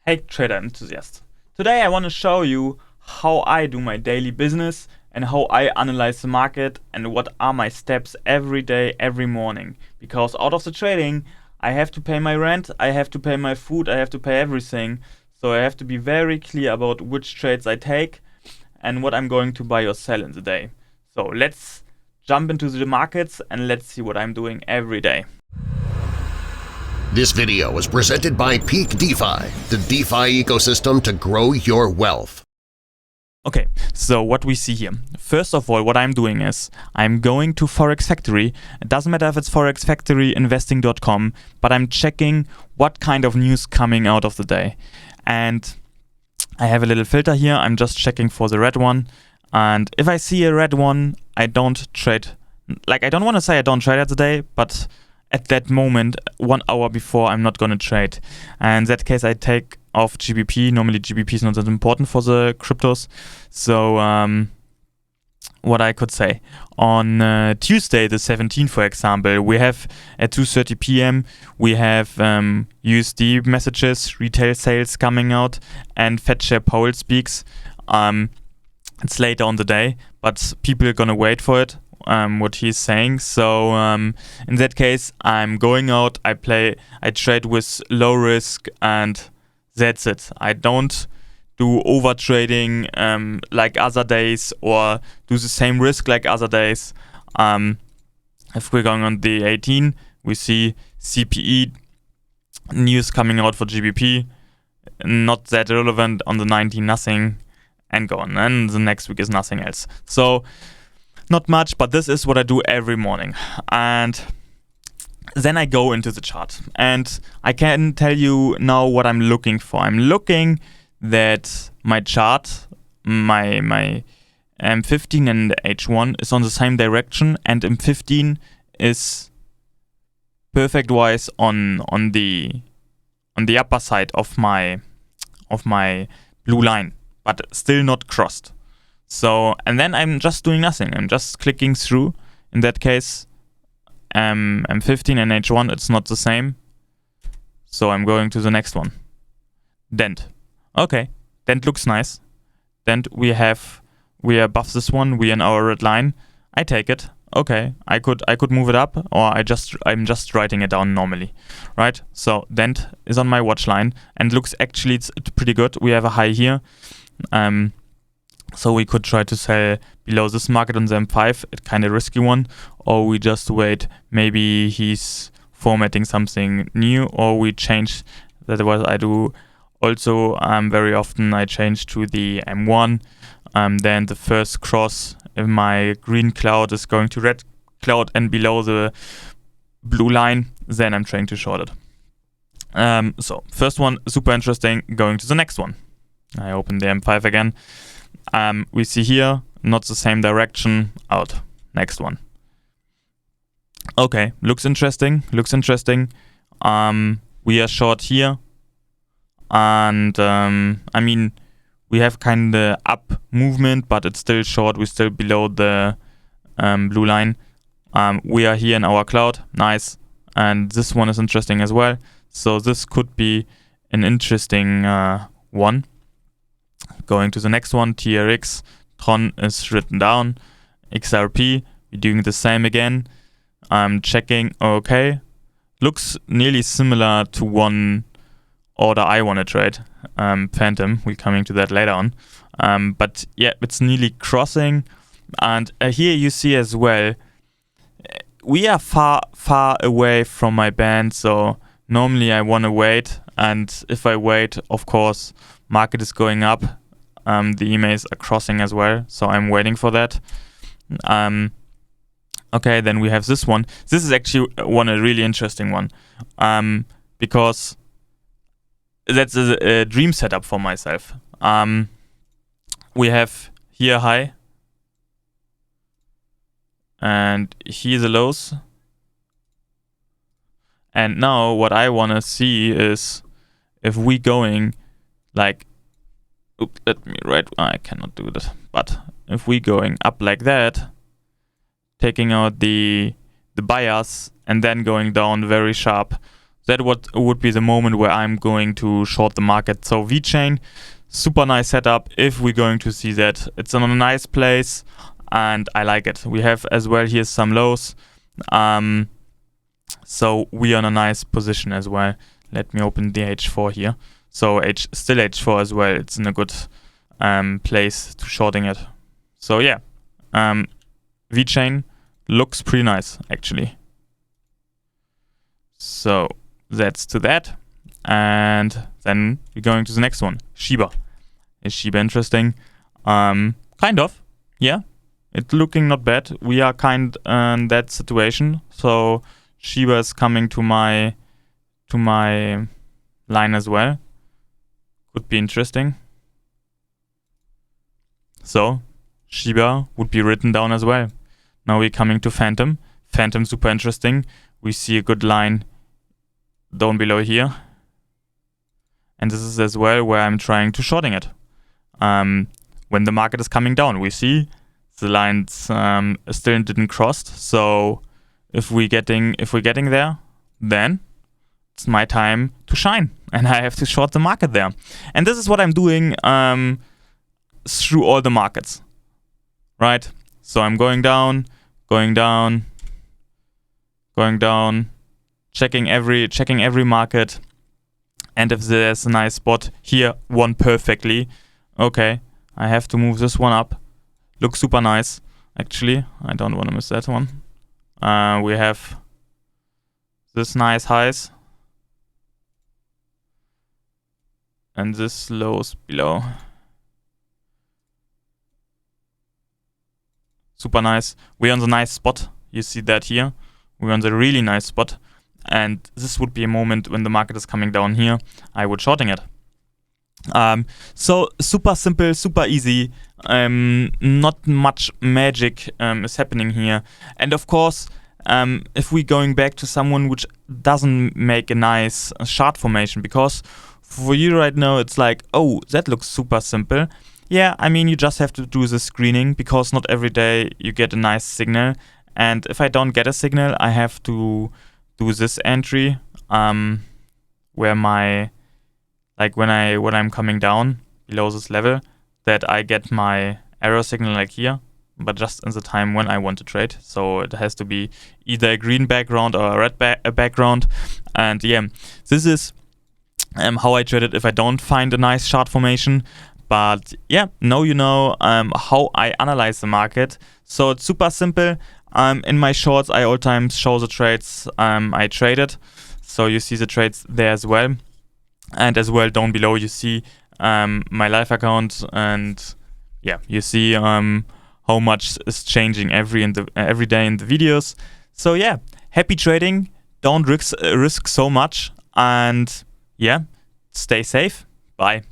Hey trader enthusiast. Today I want to show you how I do my daily business and how I analyze the market and what are my steps every day, every morning. Because out of the trading, I have to pay my rent, I have to pay my food, I have to pay everything. So I have to be very clear about which trades I take and what I'm going to buy or sell in the day. So let's jump into the markets and let's see what I'm doing every day. This video is presented by PEAKDEFI, the DeFi ecosystem to grow your wealth. Okay, so what we see here. First of all, what I'm doing is I'm going to Forex Factory. It doesn't matter if it's Forex Factory, investing.com, but I'm checking what kind of news coming out of the day. And I have a little filter here. I'm just checking for the red one. And if I see a red one, I don't trade. Like, I don't want to say I don't trade at the day, but at that moment, 1 hour before, I'm not going to trade. And in that case, I take off GBP. Normally, GBP is not that important for the cryptos. So, what I could say. On Tuesday, the 17th, for example, we have at 2:30 p.m., we have USD messages, retail sales coming out, and Fed Chair Powell speaks. It's later on the day, but people are going to wait for it. What he's saying. So in that case, I'm going out, I trade with low risk, and that's it. I don't do over trading like other days or do the same risk like other days. If we're going on the 18, we see CPE news coming out for GBP, not that relevant. On the 19, nothing, and go on. And the next week is nothing else. So not much, but this is what I do every morning. And then I go into the chart. And I can tell you now what I'm looking for. I'm looking that my chart, my M15 and H1 is on the same direction, and M15 is perfect wise on the upper side of my blue line, but still not crossed. So, and then I'm just doing nothing. I'm just clicking through. In that case, M15 and H1, it's not the same. So I'm going to the next one. Dent. Okay, Dent looks nice. Dent, we are above this one. We are in our red line. I take it. Okay, I could move it up, or I'm just writing it down normally, right? So Dent is on my watch line and looks actually it's pretty good. We have a high here. So we could try to sell below this market on the M5, a kind of risky one, or we just wait. Maybe he's formatting something new, or we change. That what I do. Also, very often I change to the M1. Then the first cross, if my green cloud is going to red cloud and below the blue line, then I'm trying to short it. So first one, super interesting. Going to the next one. I open the M5 again. We see here, not the same direction, out. Next one. Okay, looks interesting. We are short here. And, I mean, we have kind of up movement, but it's still short. We're still below the blue line. We are here in our cloud. Nice. And this one is interesting as well. So this could be an interesting one. Going to the next one, TRX, Tron is written down, XRP, we're doing the same again. I'm checking, okay, looks nearly similar to one order I want to trade, Phantom, we're coming to that later on. But yeah, it's nearly crossing, and here you see as well, we are far away from my band, so normally I want to wait, and if I wait, of course, market is going up. The emails are crossing as well, so I'm waiting for that. Okay, then we have this one. This is actually a really interesting one, because that's a dream setup for myself. We have here high, and here the lows. And now what I want to see is if we going like, let me write, I cannot do that. But if we going up like that, taking out the buyers and then going down very sharp, that would be the moment where I'm going to short the market. So VeChain, super nice setup. If we're going to see that, it's in a nice place and I like it. We have as well here some lows. So we are in a nice position as well. Let me open the H4 here. So still H4 as well. It's in a good place to shorting it. So yeah, VeChain looks pretty nice actually. So that's to that. And then we're going to the next one. Shiba. Is Shiba interesting? Kind of. Yeah. It's looking not bad. We are kind in that situation. So Shiba is coming to my line as well. Could be interesting. So Shiba would be written down as well. Now we're coming to Phantom. Phantom super interesting. We see a good line down below here. And this is as well where I'm trying to shorting it. When the market is coming down, we see the lines still didn't cross. So if we're getting there, then it's my time to shine, and I have to short the market there. And this is what I'm doing through all the markets, right? So I'm going down, checking every market, and if there's a nice spot here, one perfectly, okay, I have to move this one up. Looks super nice, actually. I don't want to miss that one. We have this nice highs and this lows below. Super nice. We're on the nice spot. You see that here. We're on the really nice spot. And this would be a moment when the market is coming down here. I would shorting it. So super simple, super easy. Not much magic is happening here. And of course, if we're going back to someone which doesn't make a nice chart formation, because for you right now it's like, oh, that looks super simple. Yeah, I mean, you just have to do the screening, because not every day you get a nice signal. And if I don't get a signal, I have to do this entry, where when I'm coming down below this level, that I get my error signal like here, but just in the time when I want to trade. So it has to be either a green background or a red background. And yeah, this is how I trade it if I don't find a nice chart formation. But yeah, now you know how I analyze the market. So it's super simple. In my shorts, I all times show the trades I traded. So you see the trades there as well. And as well down below you see my live account, and yeah, you see how much is changing every day in the videos. So yeah, happy trading. Don't risk so much, and yeah, stay safe. Bye.